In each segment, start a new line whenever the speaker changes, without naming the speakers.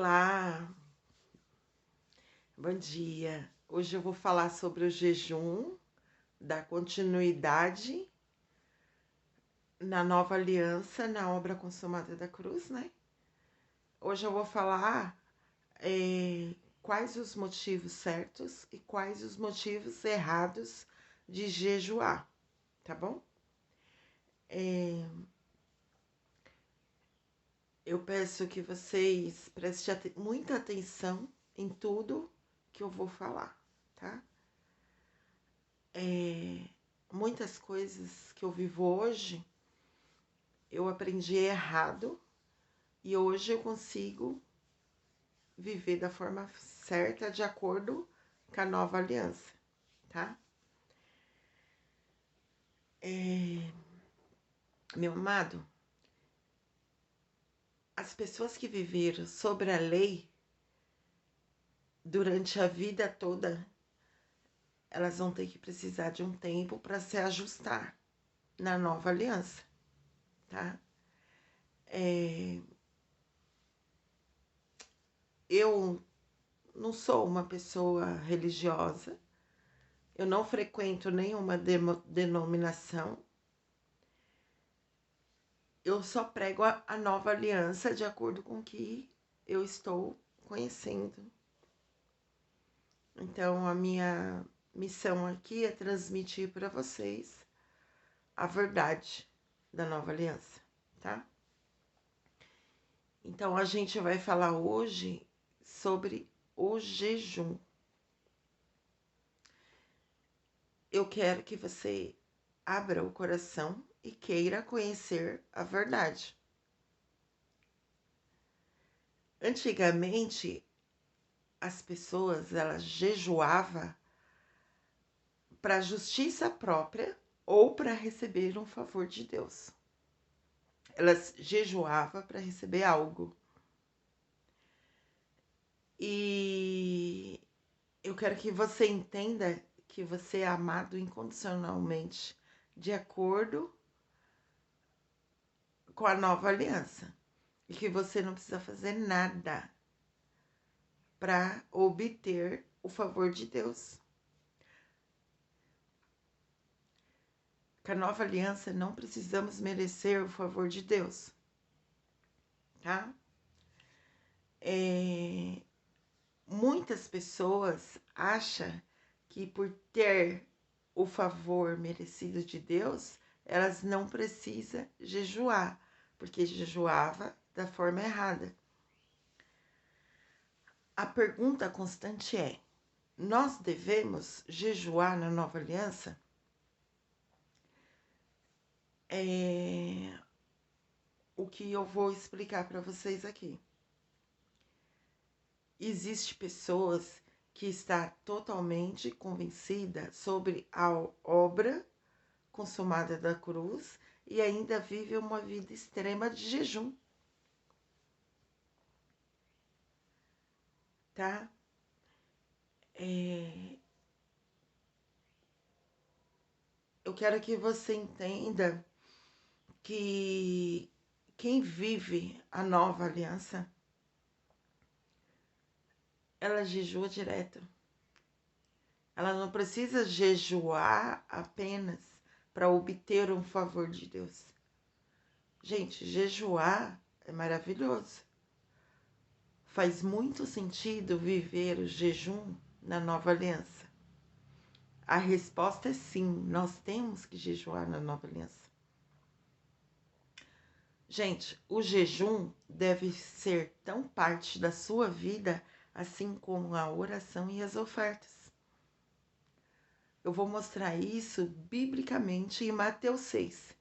Olá, bom dia. Hoje eu vou falar sobre o jejum, dar continuidade na nova aliança, na obra consumada da cruz, né? Hoje eu vou falar quais os motivos certos e quais os motivos errados de jejuar, tá bom? Eu peço que vocês prestem muita atenção em tudo que eu vou falar, tá? Muitas coisas que eu vivo hoje, eu aprendi errado e hoje eu consigo viver da forma certa, de acordo com a nova aliança, tá? Meu amado, as pessoas que viveram sobre a lei durante a vida toda, elas vão ter que precisar de um tempo para se ajustar na nova aliança, tá? Eu não sou uma pessoa religiosa, eu não frequento nenhuma denominação, eu só prego a nova aliança de acordo com o que eu estou conhecendo. Então, a minha missão aqui é transmitir para vocês a verdade da nova aliança, tá? Então, a gente vai falar hoje sobre o jejum. Eu quero que você abra o coração e queira conhecer a verdade. Antigamente, as pessoas, elas jejuavam para justiça própria ou para receber um favor de Deus. Elas jejuavam para receber algo. E eu quero que você entenda que você é amado incondicionalmente, de acordo com a nova aliança. E que você não precisa fazer nada para obter o favor de Deus. Com a nova aliança, não precisamos merecer o favor de Deus, tá? Muitas pessoas acham que por ter o favor merecido de Deus, elas não precisam jejuar, porque jejuava da forma errada. A pergunta constante é: nós devemos jejuar na nova aliança? O que eu vou explicar para vocês aqui. Existem pessoas que estão totalmente convencidas sobre a obra consumada da cruz e ainda vive uma vida extrema de jejum, tá? Eu quero que você entenda que quem vive a nova aliança, ela jejua direto. Ela não precisa jejuar apenas para obter um favor de Deus. Gente, jejuar é maravilhoso. Faz muito sentido viver o jejum na nova aliança. A resposta é sim, nós temos que jejuar na nova aliança. Gente, o jejum deve ser tão parte da sua vida, assim como a oração e as ofertas. Eu vou mostrar isso biblicamente em Mateus 6.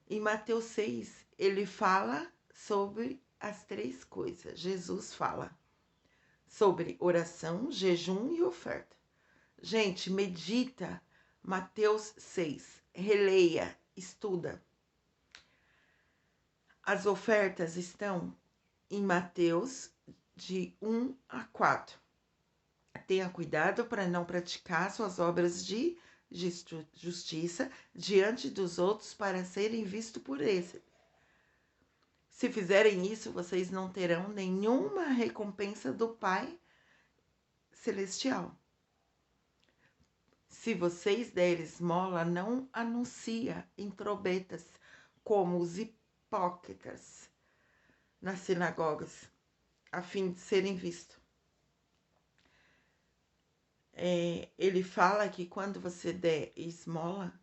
Em Mateus 6, ele fala sobre as três coisas. Jesus fala sobre oração, jejum e oferta. Gente, medita Mateus 6, releia, estuda. As ofertas estão em Mateus de 1 a 4. Tenha cuidado para não praticar suas obras de justiça diante dos outros para serem vistos por eles. Se fizerem isso, vocês não terão nenhuma recompensa do Pai Celestial. Se vocês derem esmola, não anuncia em trombetas, como os hipócritas nas sinagogas, a fim de serem vistos. Ele fala que quando você der esmola,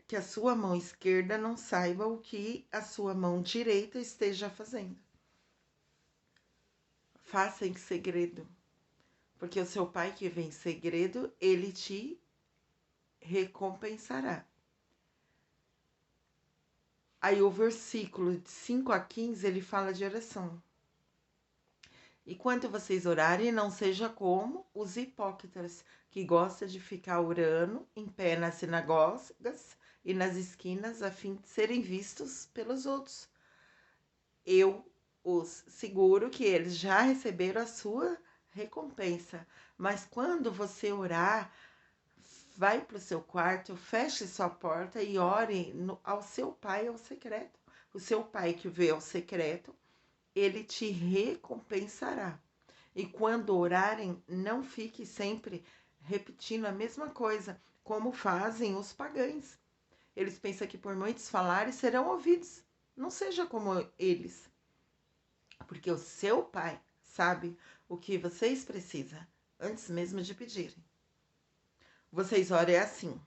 que a sua mão esquerda não saiba o que a sua mão direita esteja fazendo. Faça em segredo, porque o seu Pai que vem em segredo, ele te recompensará. Aí o versículo de 5 a 15, ele fala de oração. E quando vocês orarem, não seja como os hipócritas, que gostam de ficar orando em pé nas sinagogas e nas esquinas, a fim de serem vistos pelos outros. Eu os seguro que eles já receberam a sua recompensa. Mas quando você orar, vai para o seu quarto, feche sua porta e ore ao seu Pai ao secreto. O seu Pai que vê ao secreto, ele te recompensará. E quando orarem, não fique sempre repetindo a mesma coisa, como fazem os pagãos. Eles pensam que por muitos falarem serão ouvidos. Não seja como eles, porque o seu Pai sabe o que vocês precisam, antes mesmo de pedirem. Vocês orem assim: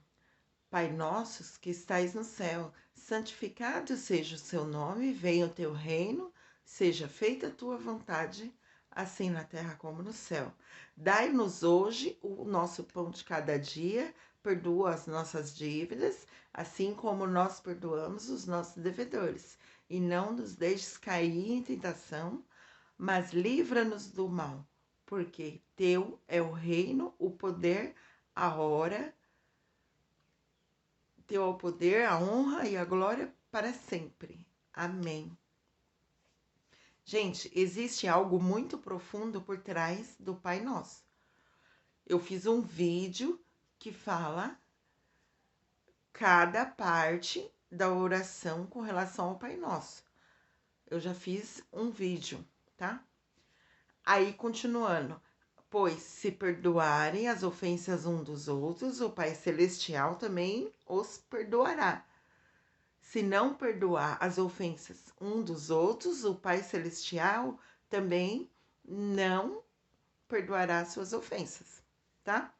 Pai nosso que estais no céu, santificado seja o seu nome, venha o teu reino, seja feita a tua vontade, assim na terra como no céu. Dai-nos hoje o nosso pão de cada dia, perdoa as nossas dívidas, assim como nós perdoamos os nossos devedores. E não nos deixes cair em tentação, mas livra-nos do mal, porque teu é o reino, o poder, a hora. Teu é o poder, a honra e a glória para sempre. Amém. Gente, existe algo muito profundo por trás do Pai Nosso. Eu fiz um vídeo que fala cada parte da oração com relação ao Pai Nosso. Eu já fiz um vídeo, tá? Aí, continuando. Pois se perdoarem as ofensas um dos outros, o Pai Celestial também os perdoará. Se não perdoar as ofensas um dos outros, o Pai Celestial também não perdoará suas ofensas, tá?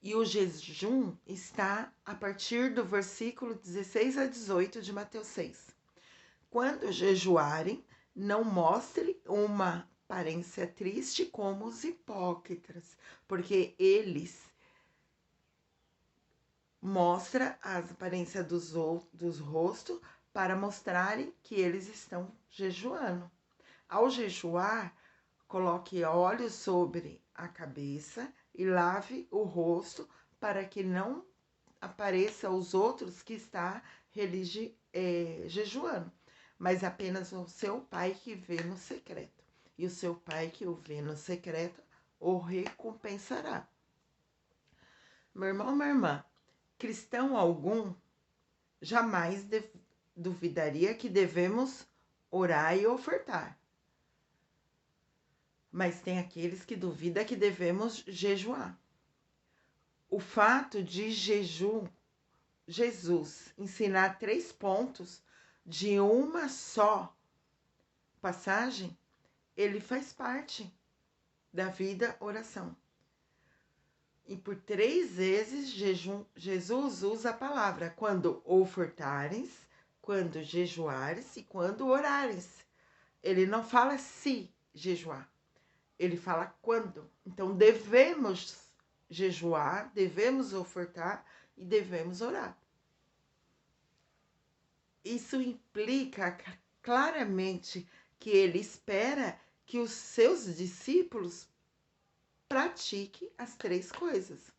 E o jejum está a partir do versículo 16 a 18 de Mateus 6. Quando jejuarem, não mostre uma aparência triste como os hipócritas, porque eles mostram a aparência dos rostos para mostrarem que eles estão jejuando. Ao jejuar, coloque óleo sobre a cabeça e lave o rosto para que não apareça aos outros que está jejuando, mas apenas o seu Pai que vê no secreto. E o seu Pai que o vê no secreto o recompensará. Meu irmão, minha irmã, cristão algum jamais duvidaria que devemos orar e ofertar. Mas tem aqueles que duvidam que devemos jejuar. O fato de Jesus ensinar 3 pontos de uma só passagem, ele faz parte da vida oração. E por 3 vezes Jesus usa a palavra quando ofertares, quando jejuares e quando orares. Ele não fala se jejuar, ele fala quando. Então devemos jejuar, devemos ofertar e devemos orar. Isso implica claramente que ele espera que os seus discípulos pratiquem as 3 coisas.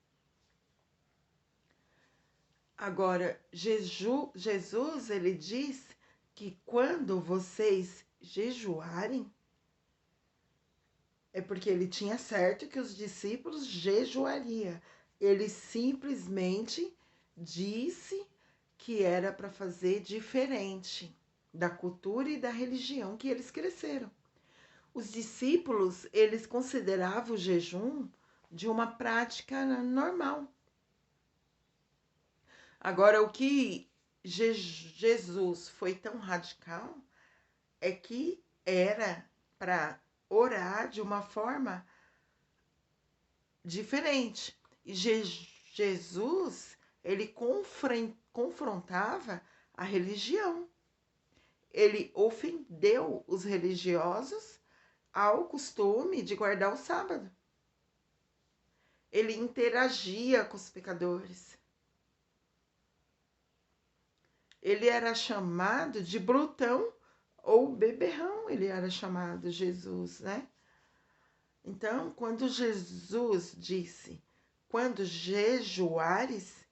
Agora, Jesus, ele diz que quando vocês jejuarem, é porque ele tinha certo que os discípulos jejuariam. Ele simplesmente disse que era para fazer diferente. da cultura e da religião que eles cresceram. Os discípulos, eles consideravam o jejum de uma prática normal. Agora, o que Jesus foi tão radical é que era para orar de uma forma diferente. E Jesus, ele confrontava a religião. Ele ofendeu os religiosos ao costume de guardar o sábado. Ele interagia com os pecadores. Ele era chamado de brutão ou beberrão, ele era chamado, Jesus, né? Então, quando Jesus disse, quando jejuares,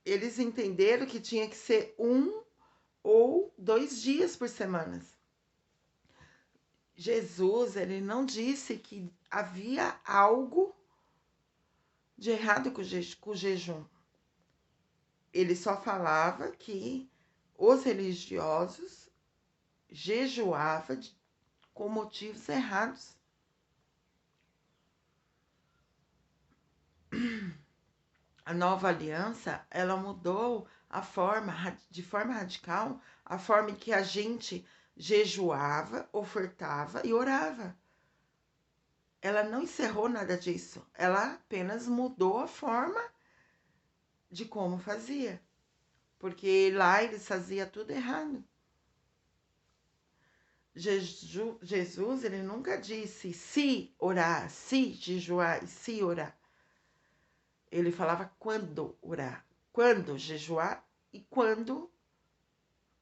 eles entenderam que tinha que ser 1 ou 2 dias por semana. Jesus, ele não disse que havia algo de errado com o jejum. Ele só falava que os religiosos jejuavam com motivos errados. A nova aliança, ela mudou de forma radical, a forma em que a gente jejuava, ofertava e orava. Ela não encerrou nada disso, ela apenas mudou a forma de como fazia, porque lá eles faziam tudo errado. Jesus, ele nunca disse se orar, se jejuar e se orar. Ele falava quando orar, quando jejuar e quando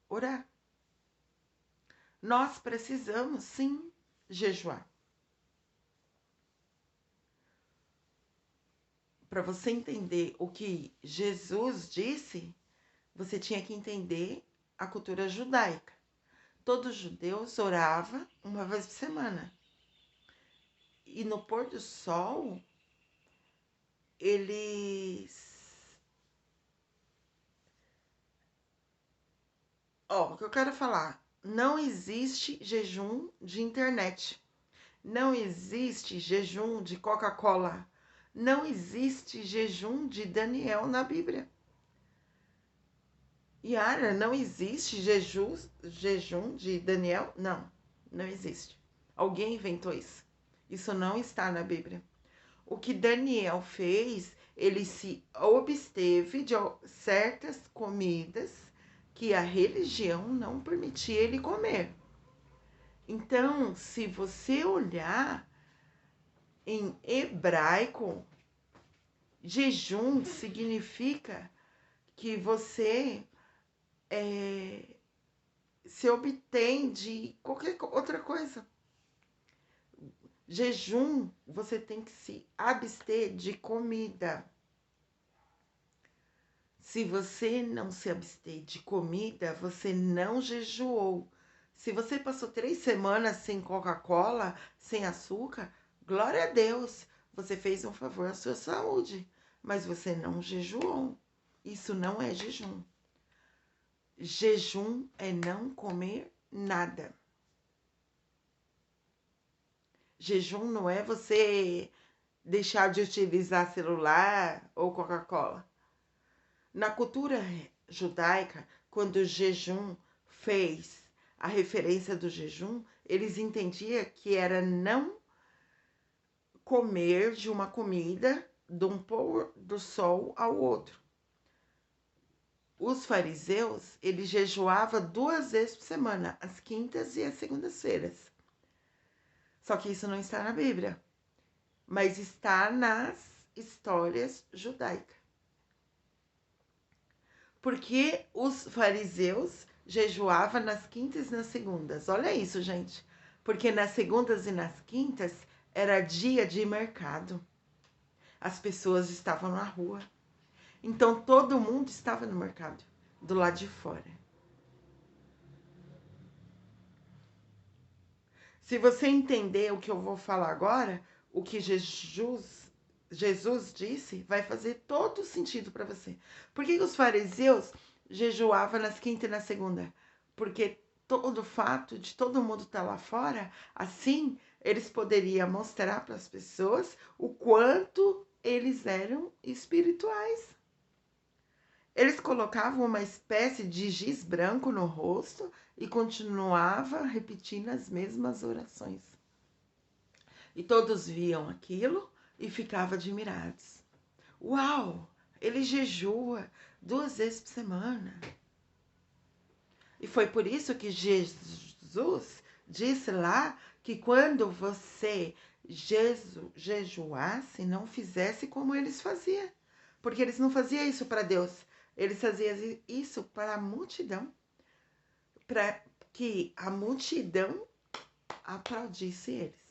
orar. Nós precisamos, sim, jejuar. Para você entender o que Jesus disse, você tinha que entender a cultura judaica. Todos os judeus oravam uma vez por semana. E no pôr do sol, o que eu quero falar, não existe jejum de internet. Não existe jejum de Coca-Cola. Não existe jejum de Daniel na Bíblia. Yara, não existe jejum de Daniel? Não, não existe. Alguém inventou isso. Isso não está na Bíblia. O que Daniel fez, ele se absteve de certas comidas que a religião não permitia ele comer. Então, se você olhar em hebraico, jejum significa que você se obtém de qualquer outra coisa. Jejum, você tem que se abster de comida. Se você não se abster de comida, você não jejuou. Se você passou 3 semanas sem Coca-Cola, sem açúcar, glória a Deus, você fez um favor à sua saúde, mas você não jejuou. Isso não é jejum. Jejum é não comer nada. Jejum não é você deixar de utilizar celular ou Coca-Cola. Na cultura judaica, quando o jejum fez a referência do jejum, eles entendiam que era não comer de uma comida de um pôr do sol ao outro. Os fariseus, eles jejuavam 2 vezes por semana, as quintas e as segundas-feiras. Só que isso não está na Bíblia, mas está nas histórias judaicas. Porque os fariseus jejuavam nas quintas e nas segundas. Olha isso, gente. Porque nas segundas e nas quintas era dia de mercado. As pessoas estavam na rua. Então todo mundo estava no mercado, do lado de fora. Se você entender o que eu vou falar agora, o que Jesus disse, vai fazer todo sentido para você. Por que os fariseus jejuava nas quinta e na segunda, porque todo o fato de todo mundo estar lá fora, assim eles poderiam mostrar para as pessoas o quanto eles eram espirituais. Eles colocavam uma espécie de giz branco no rosto e continuava repetindo as mesmas orações. E todos viam aquilo e ficavam admirados. Uau! Ele jejua 2 vezes por semana. E foi por isso que Jesus disse lá que quando você jejuasse, não fizesse como eles faziam. Porque eles não faziam isso para Deus, eles faziam isso para a multidão, para que a multidão aplaudisse eles.